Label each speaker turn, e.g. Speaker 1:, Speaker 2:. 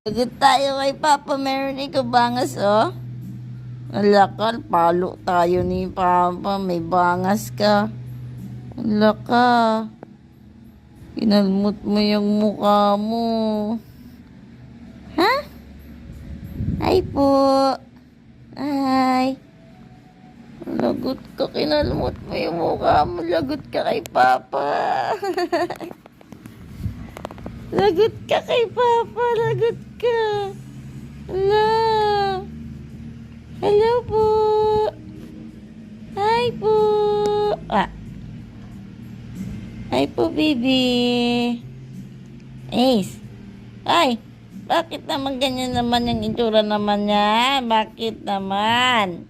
Speaker 1: Agad tayo kay Papa, meron ikaw bangas, oh. Alakal, palo tayo ni Papa, may bangas ka. Alaka, kinalmot mo yung mukha mo. Ha? Ay po. Ay. Lagot ka, kinalmot mo yung mukha mo. Lagot ka kay Papa. Lagot ka kay Papa. Lagot ka. Hello. Hello po. Hi po. Ah. Hi po, baby. Ace. Ay. Bakit naman ganyan naman yung itsura naman niya? Bakit naman?